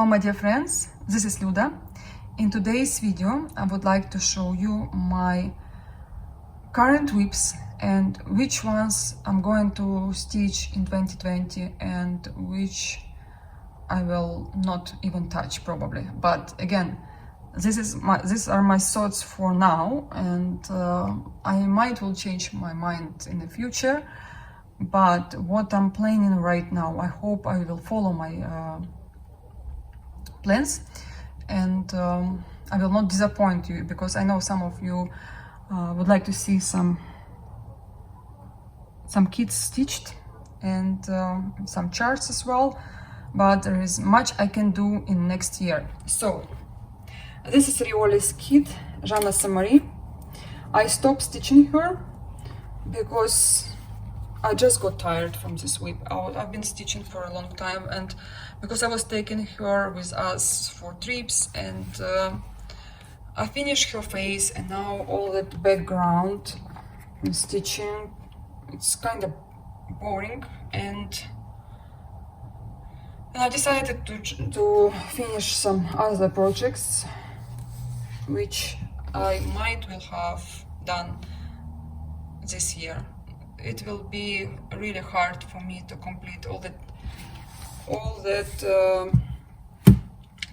my dear friends, this is Luda. In today's video I would like to show you my current WIPS and which ones I'm going to stitch in 2020 and which I will not even touch probably. But again, these are my thoughts for now, and I might will change my mind in the future. But what I'm planning right now, I hope I will follow my plans, and I will not disappoint you, because I know some of you would like to see some kits stitched and some charts as well, but there is much I can do in next year. So this is Rioli's kit, Jeanne Samari. I stopped stitching her because I just got tired from this WIP. I've been stitching for a long time, and because I was taking her with us for trips, and I finished her face, and now all that background and stitching, it's kind of boring, and I decided to finish some other projects which I might will have done this year. It will be really hard for me to complete all that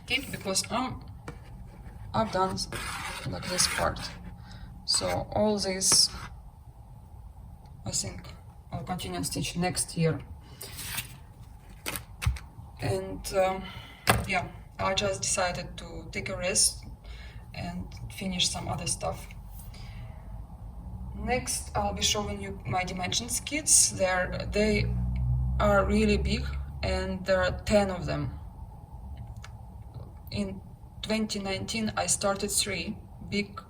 kit, because I've done like this part. So all this I think I'll continue to stitch next year. And yeah, I just decided to take a rest and finish some other stuff. Next, I'll be showing you my dimensions kits. They are really big, and there are 10 of them. In 2019, I started 3 big,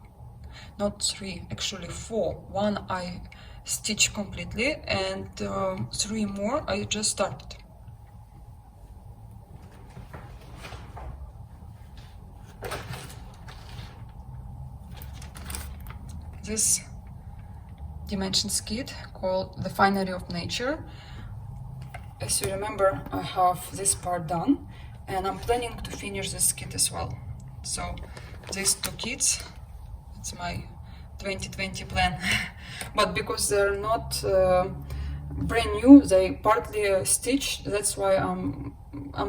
not 3, actually 4. One I stitched completely, and 3 more I just started. This dimensions kit called the Finery of Nature. As you remember, I have this part done, and I'm planning to finish this kit as well. So these 2 kits, it's my 2020 plan. But because they're not brand new, they partly stitched, that's why I'm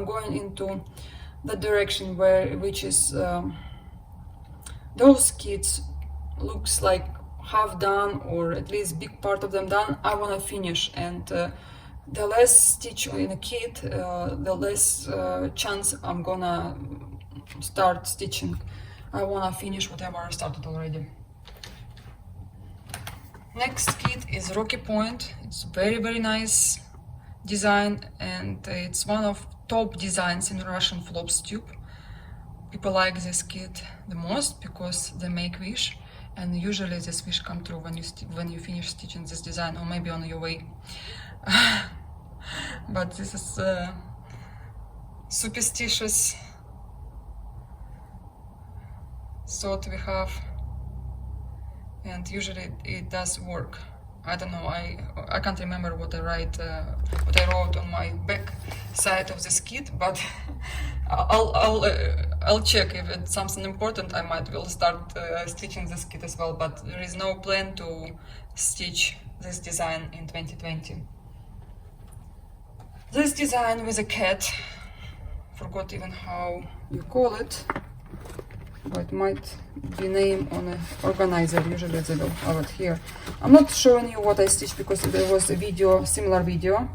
going into the direction which is those kits looks like half done, or at least big part of them done. I want to finish, and the less stitch in a kit, the less chance I'm gonna start stitching. I want to finish whatever I started already. Next kit is Rocky Point. It's very nice design, and it's one of top designs in Russian flops tube. People like this kit the most because they make wish, and usually this wish come true when you finish stitching this design, or maybe on your way. But this is superstitious thought we have, and usually it does work. I don't know, I can't remember what I wrote on my back side of this kit, but I'll check if it's something important. I might will start stitching this kit as well, but there is no plan to stitch this design in 2020. This design with a cat, forgot even how you call it, but it might be named on an organizer. Usually they will have it here. I'm not showing you what I stitched because there was a video, similar video.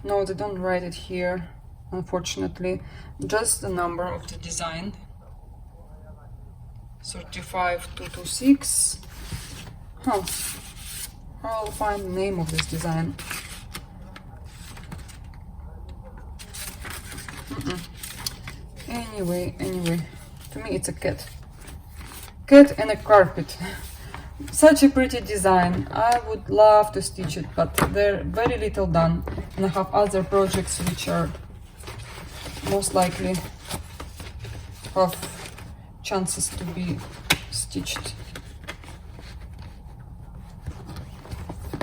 No, they don't write it here, unfortunately. Just the number of the design, 35226. I'll find the name of this design. Anyway, to me it's a cat and a carpet. Such a pretty design. I would love to stitch it, but they're very little done, and I have other projects which are most likely have chances to be stitched.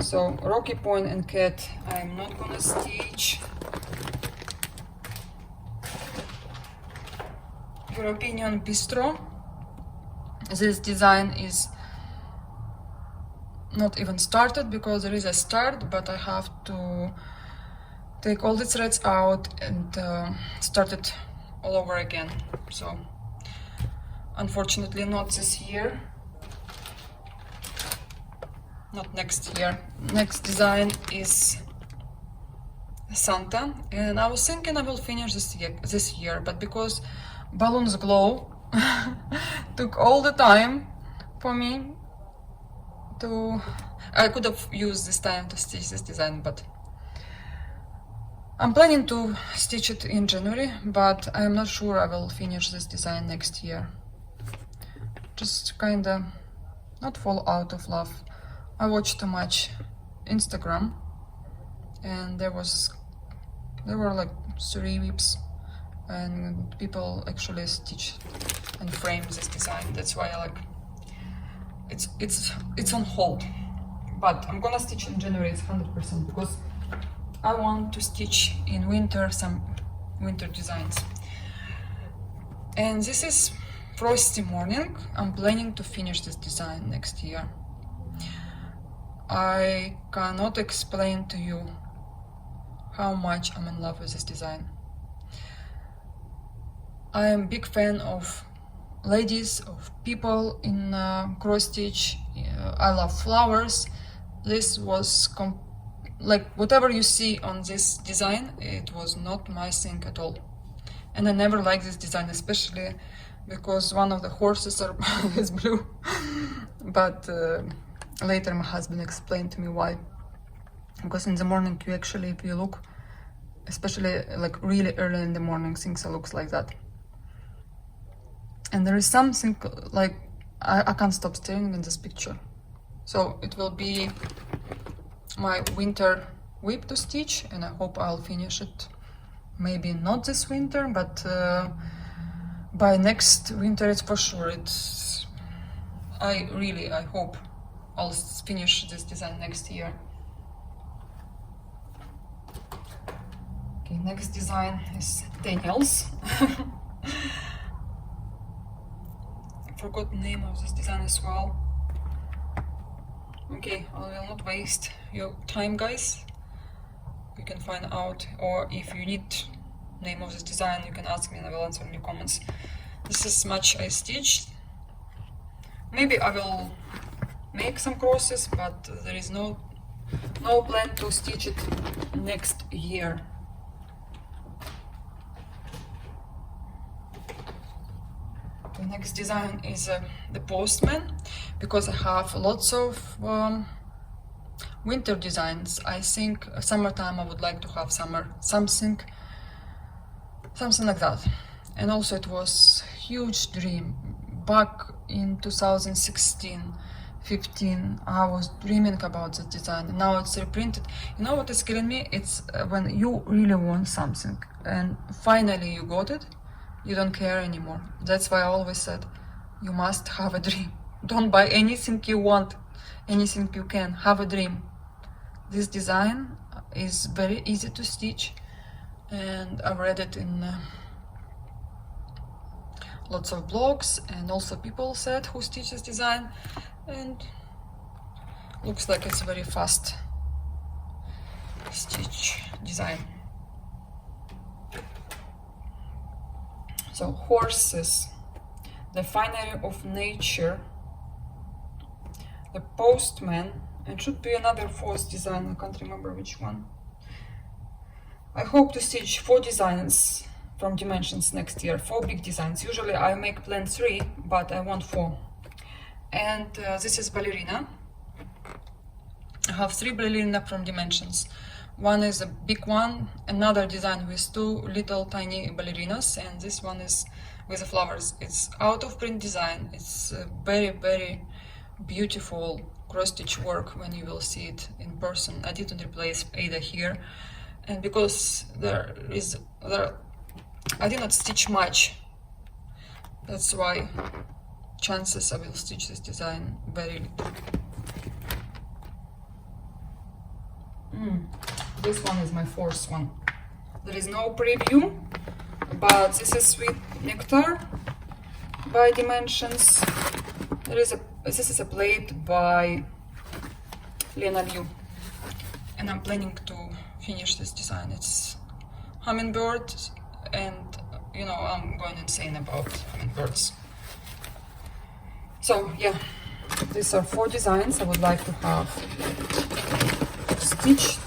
So Rocky Point and cat I'm not gonna stitch. your opinion bistro. This design is not even started because there is a start, but I have to take all the threads out and start it all over again. So unfortunately not this year, not next year. Next design is Santa, and I was thinking I will finish this year, but because balloons glow took all the time for me to... I could have used this time to stitch this design, but I'm planning to stitch it in January, but I'm not sure I will finish this design next year. Just kinda not fall out of love. I watch too much Instagram, and there were like 3 WIPS, and people actually stitch and frame this design. That's why I like it's on hold. But I'm gonna stitch in January, it's 100%, because I want to stitch in winter some winter designs. And this is frosty morning. I'm planning to finish this design next year. I cannot explain to you how much I'm in love with this design. I am a big fan of ladies, of people in cross stitch. I love flowers. This was like whatever you see on this design, it was not my thing at all. And I never liked this design, especially because one of the horses is blue. But later my husband explained to me why. Because in the morning, you actually, if you look, especially like really early in the morning, things looks like that. And there is something like I can't stop staring in this picture. So it will be my winter WIP to stitch, and I hope I'll finish it. Maybe not this winter, but by next winter it's for sure. I hope I'll finish this design next year. Okay, next design is Daniel's. I forgot the name of this design as well. Okay, I will not waste your time, guys. You can find out, or if you need name of this design, you can ask me and I will answer in the comments. This is much I stitched. Maybe I will make some crosses, but there is no plan to stitch it next year. The next design is the Postman, because I have lots of winter designs. I think summertime I would like to have something like that. And also it was huge dream back in 2016-15. I was dreaming about the design, and now it's reprinted. You know what is killing me? It's when you really want something and finally you got it, you don't care anymore. That's why I always said you must have a dream. Don't buy anything you want, anything you can. Have a dream. This design is very easy to stitch, and I've read it in lots of blogs, and also people said who stitch this design, and looks like it's a very fast stitch design. So horses, the finery of nature, the postman, and should be another FFOS design, I can't remember which one. I hope to stitch 4 designs from Dimensions next year, 4 big designs. Usually I make plan 3, but I want 4. And this is ballerina. I have 3 ballerina from Dimensions. One is a big one, another design with 2 little tiny ballerinas, and this one is with the flowers. It's out of print design. It's very, very beautiful cross-stitch work when you will see it in person. I didn't replace Ada here, and because I did not stitch much, that's why chances I will stitch this design very little. This one is my 4th one. There is no preview, but this is Sweet Nectar by Dimensions. This is a plate by Lena Liu, and I'm planning to finish this design. It's hummingbird, and you know I'm going insane about hummingbirds. So yeah, these are 4 designs I would like to have stitched,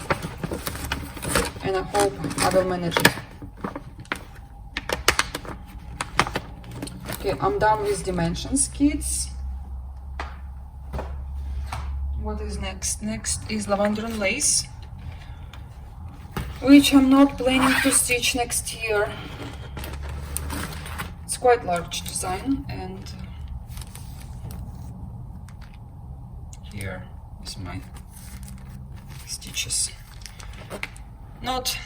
and I hope I will manage it. Okay, I'm done with Dimensions, kids. What is next? Next is Lavender and Lace, which I'm not planning to stitch next year. It's quite large design, and here is my stitches. Not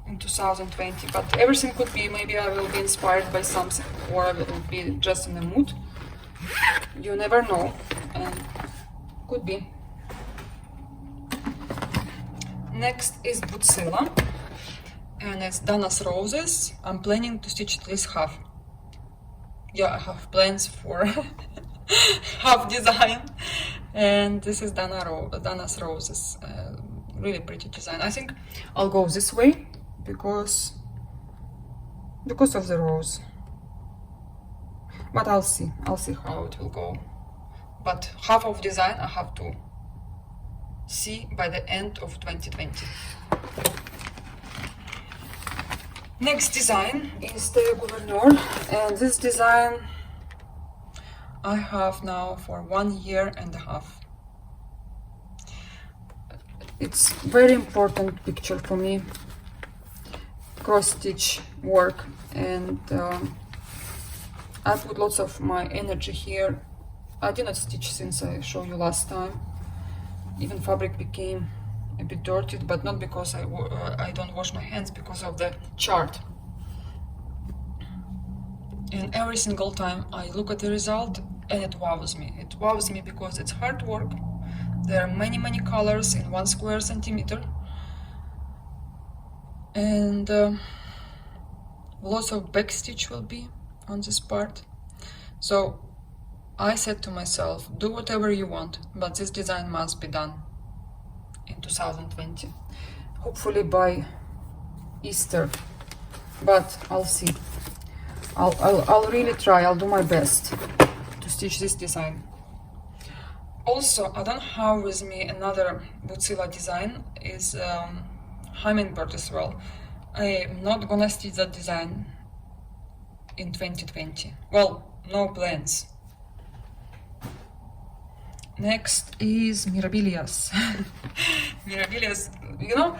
in 2020, but everything could be. Maybe I will be inspired by something, or I will be just in the mood. You never know, and could be. Next is Butzilla, and it's Dana's Roses. I'm planning to stitch at least half. Yeah, I have plans for half design, and this is Dana's Roses. Really pretty design. I think I'll go this way because of the rose, but I'll see how it will go. But half of design I have to see by the end of 2020. Next design is the Gouverneur, and this design I have now for 1.5 years. It's very important picture for me, cross stitch work, and I put lots of my energy here. I did not stitch since I showed you last time. Even fabric became a bit dirty, but not because I don't wash my hands, because of the chart. And every single time I look at the result, and it wows me. It wows me because it's hard work. There are many colors in 1 square centimeter, and lots of back stitch will be on this part. So I said to myself, do whatever you want, but this design must be done in 2020, hopefully by Easter, but I'll see. I'll really try. I'll do my best to stitch this design. Also, I don't have with me another Butzilla design, is hummingbird as well. I'm not gonna stitch that design in 2020. Well, no plans. Next is Mirabilia's. Mirabilia's, you know,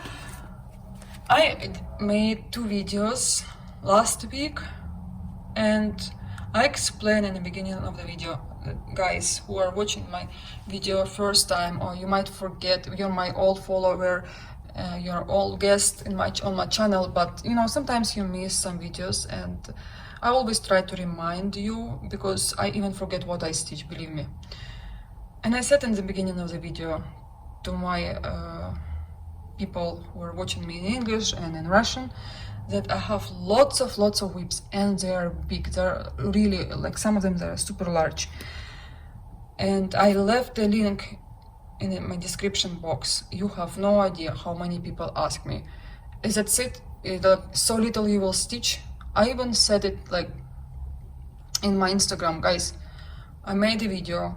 I made 2 videos last week, and I explained in the beginning of the video, guys who are watching my video first time, or you might forget, you're my old follower, you're old guest on my channel, but you know, sometimes you miss some videos, and I always try to remind you, because I even forget what I stitch, believe me. And I said in the beginning of the video to my people who are watching me in English and in Russian, that I have lots of WIPS, and they are big. They're really, like, some of them they're super large. And I left the link in my description box. You have no idea how many people ask me, is that it? So little you will stitch? I even said it like in my Instagram, guys. I made a video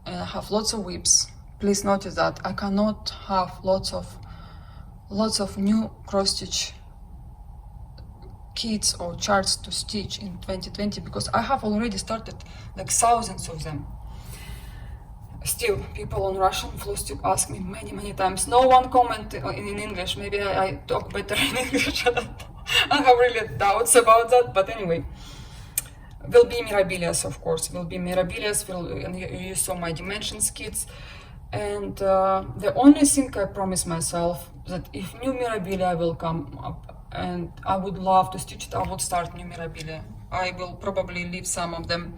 and I have lots of WIPS. Please notice that I cannot have lots of new cross stitch kits or charts to stitch in 2020, because I have already started like thousands of them. Still, people on Russian Flowstick ask me many times. No one comment in English. Maybe I talk better in English. I have really doubts about that, but anyway. Will be Mirabilia's, of course. Will be Mirabilia's. And you saw my Dimensions kits. And the only thing I promise myself, that if new Mirabilia will come up, and I would love to stitch it, I would start new Mirabilia. I will probably leave some of them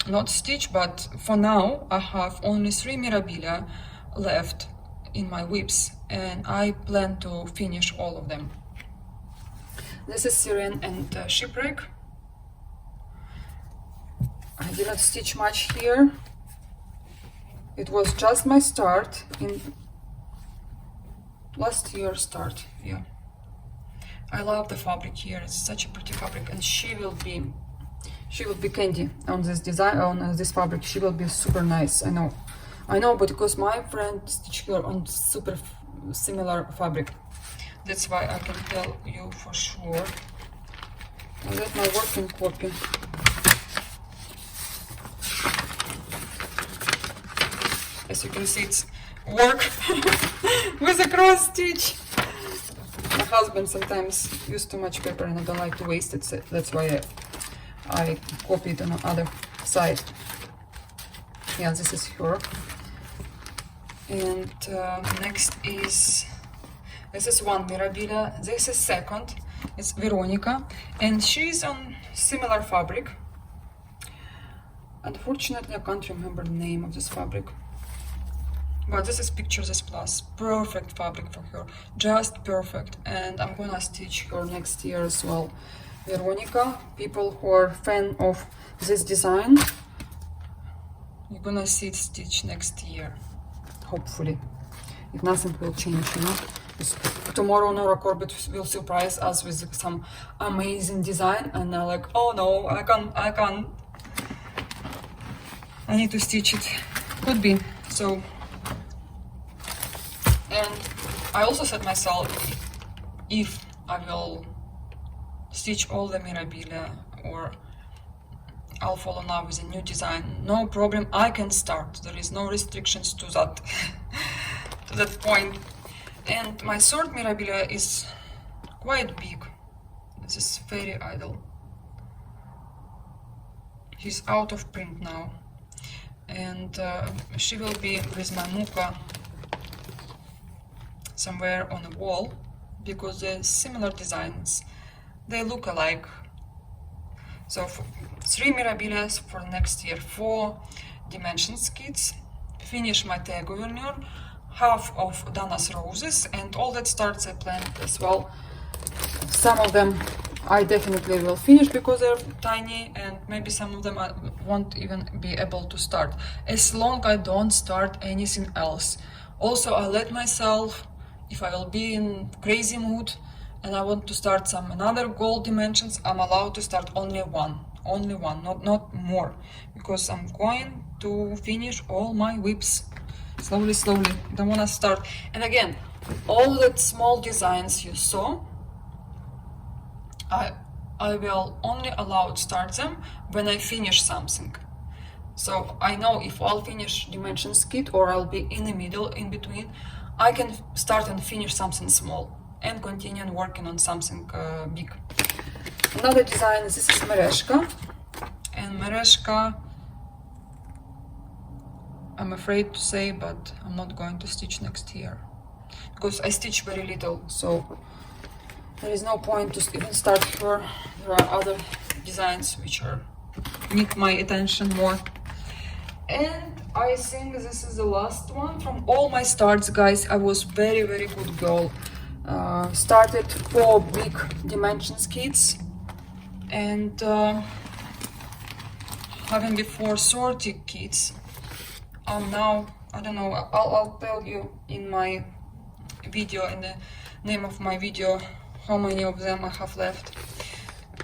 not stitch, but for now I have only 3 Mirabilia left in my WIPS, and I plan to finish all of them. This is Syrian and Shipwreck. I didn't stitch much here. It was just my start in last year start. Yeah, I love the fabric here. It's such a pretty fabric, and she will be candy on this design, on this fabric. She will be super nice. I know, but because my friend stitched her on super similar fabric, that's why I can tell you for sure. And that's my working copy. As you can see, it's work with a cross stitch. My husband sometimes uses too much paper and I don't like to waste it, so that's why I copied on the other side. Yeah, this is her. And next is, this is one Mirabilia, this is second, it's Veronica, and she's on similar fabric. Unfortunately, I can't remember the name of this fabric. But this is Pictures S Plus, perfect fabric for her, just perfect. And I'm gonna stitch her next year as well. Veronica, people who are fan of this design, you're gonna see it stitched next year, hopefully, if nothing will change, you know. Tomorrow Nora Corbett will surprise us with some amazing design, and I'm like, oh no, I can't. I need to stitch it. Could be. So. And I also said myself, if I will stitch all the Mirabilia or I'll fall in love with a new design, no problem, I can start. There is no restrictions to that to that point. And my third Mirabilia is quite big. This is Fairy Idol. She's out of print now, and she will be with my Muka somewhere on a wall, because they're similar designs, they look alike. So 3 Mirabilias for next year, 4 dimensions kits, finish my Thea Gouverneur, half of Dana's Roses, and all that starts I planned as well. Some of them I definitely will finish because they're tiny, and maybe some of them I won't even be able to start, as long as I don't start anything else. Also, I let myself, if I will be in crazy mood and I want to start some another gold dimensions, I'm allowed to start only one, not more, because I'm going to finish all my WIPS slowly. Don't want to start. And again, all that small designs you saw, I will only allow to start them when I finish something. So I know if I'll finish dimensions kit or I'll be in the middle, in between, I can start and finish something small and continue working on something big. Another design, this is Mereshka. And Mereshka, I'm afraid to say, but I'm not going to stitch next year, because I stitch very little, so there is no point to even start her. There are other designs which need my attention more. And I think this is the last one from all my starts, guys. I was very good girl. Started 4 big dimensions kits, and having before 30 kits. Now, I don't know, I'll tell you in my video, in the name of my video, how many of them I have left.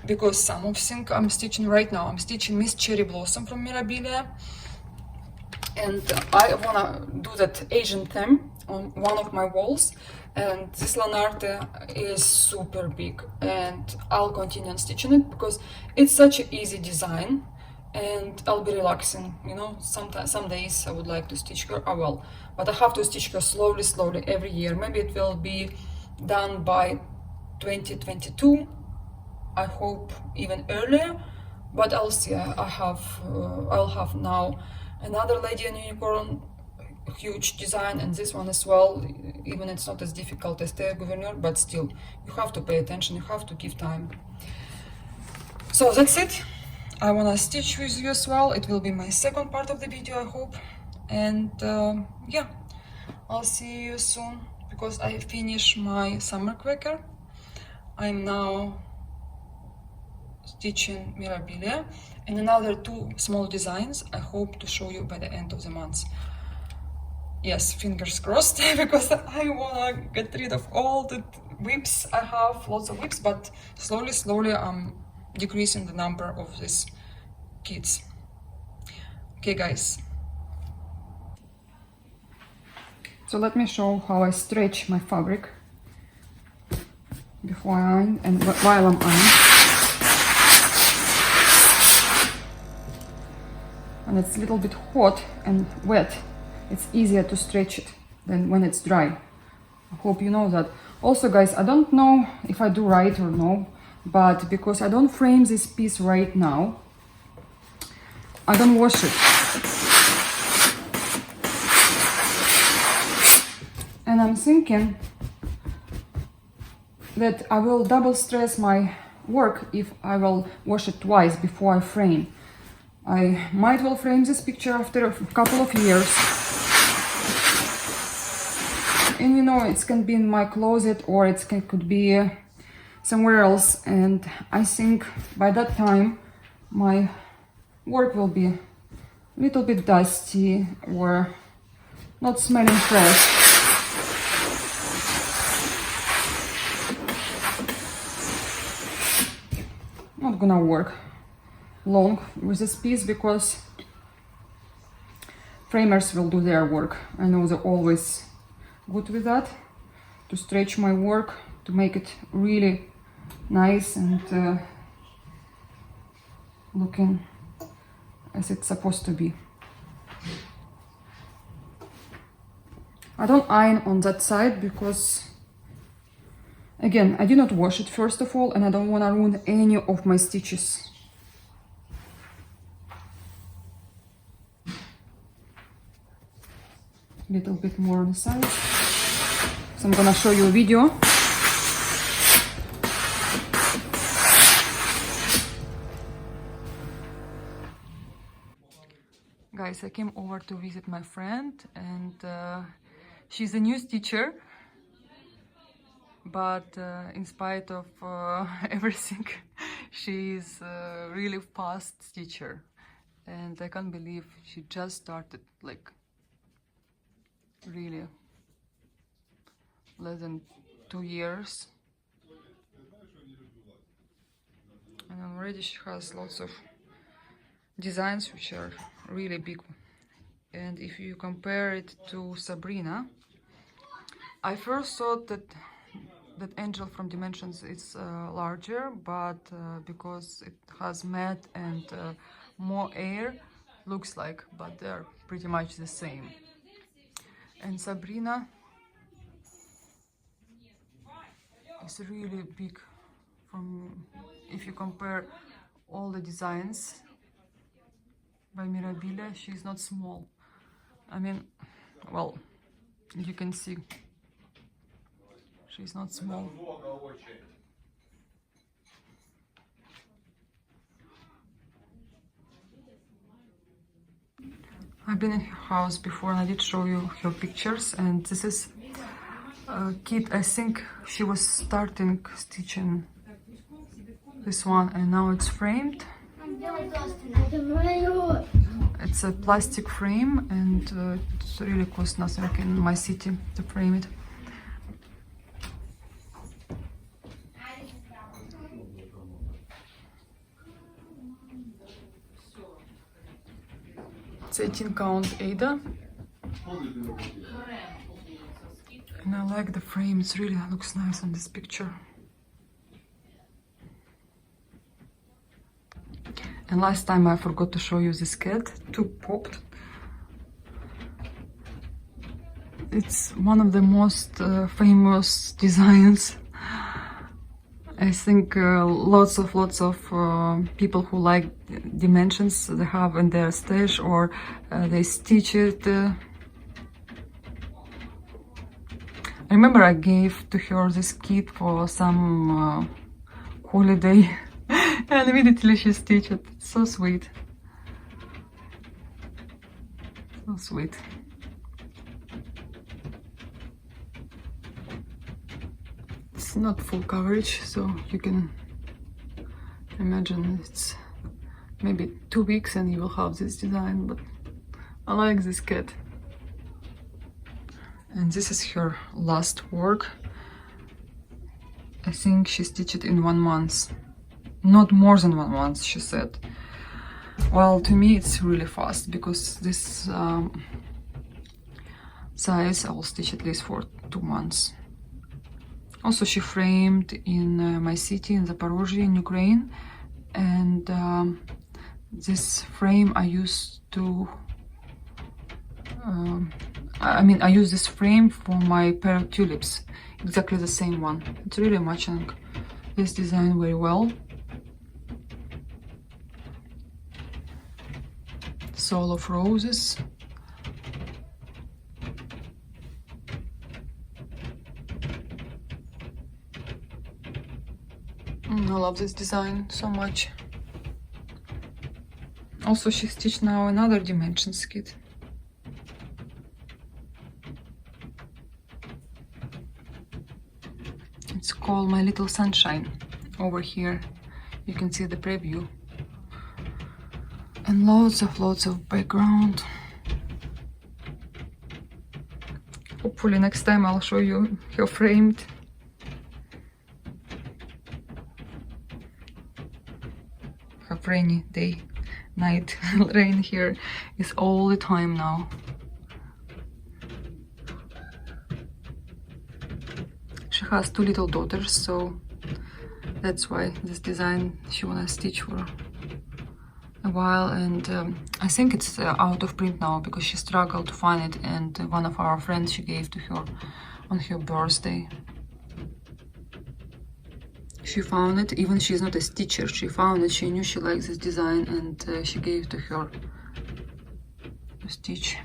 Because some of them I'm stitching right now. I'm stitching Miss Cherry Blossom from Mirabilia. And I wanna do that Asian theme on one of my walls. And this Lanarte is super big. And I'll continue on stitching it because it's such an easy design. And I'll be relaxing, you know. Sometimes, some days I would like to stitch her, I will. But I have to stitch her slowly every year. Maybe it will be done by 2022. I hope even earlier, but I'll see. I'll have now another Lady and Unicorn, huge design, and this one as well. Even it's not as difficult as Thea Gouverneur, but still, you have to pay attention. You have to give time. So that's it. I wanna stitch with you as well. It will be my second part of the video, I hope. And yeah, I'll see you soon because I finished my summer cracker. I'm now stitching Mirabilia, and another 2 small designs I hope to show you by the end of the month. Yes, fingers crossed, because I wanna get rid of all the WIPS. I have lots of WIPS, but slowly I'm decreasing the number of these kits. Okay, guys. So let me show how I stretch my fabric before I iron and while I'm ironing. And it's a little bit hot and wet, it's easier to stretch it than when it's dry. I hope you know that. Also, guys, I don't know if I do right or no, but because I don't frame this piece right now, I don't wash it. And I'm thinking that I will double stress my work if I will wash it twice before I frame. I might well frame this picture after a couple of years. And you know, it can be in my closet or it could be somewhere else. And I think by that time my work will be a little bit dusty or not smelling fresh. Not gonna work long with this piece because framers will do their work. I know they're always good with that, to stretch my work, to make it really nice and looking as it's supposed to be. I don't iron on that side because, again, I did not wash it first of all, and I don't want to ruin any of my stitches. Little bit more on the side. So I'm gonna show you a video. Guys, I came over to visit my friend, and she's a new stitcher. But in spite of everything, she's a really fast stitcher, and I can't believe she just started, like, really less than 2 years, and already she has lots of designs which are really big. And if you compare it to Sabrina, I first thought that Angel from Dimensions is larger, but because it has matte and more air, looks like, but they're pretty much the same. And Sabrina is really big. From if you compare all the designs by Mirabilia, she's not small. I mean, well, you can see she's not small. I've been in her house before and I did show you her pictures, and this is a kit. I think she was starting stitching this one and now it's framed. It's a plastic frame and it really costs nothing in my city to frame it. It's 18 count Ada, and I like the frame. It really looks nice on this picture. And last time I forgot to show you this cat, too popped. It's one of the most famous designs. I think lots of people who like Dimensions, they have in their stash or they stitch it. I remember I gave to her this kit for some holiday and immediately she stitched it. So sweet. So sweet. It's not full coverage, so you can Imagine it's maybe 2 weeks and you will have this design, but I like this cat. And this is her last work. I think she stitched it in 1 month. Not more than 1 month, she said. Well, to me it's really fast, because this size I will stitch at least for 2 months. Also, she framed in my city in Zaporozhye in Ukraine, and this frame I used to I use this frame for my pair of tulips, exactly the same one. It's really matching this design very well. Soul of Roses. I love this design so much. Also, she stitched now another dimensions kit. It's called My Little Sunshine. Over here you can see the preview. And lots of background. Hopefully next time I'll show you her framed. Her rainy day, night rain here is all the time now. She has 2 little daughters, so that's why this design she wanna stitch for a while. And I think it's out of print now, because she struggled to find it, and one of our friends she gave to her on her birthday. She found it, even she's not a stitcher, she found it, she knew she likes this design, and she gave to her to stitch.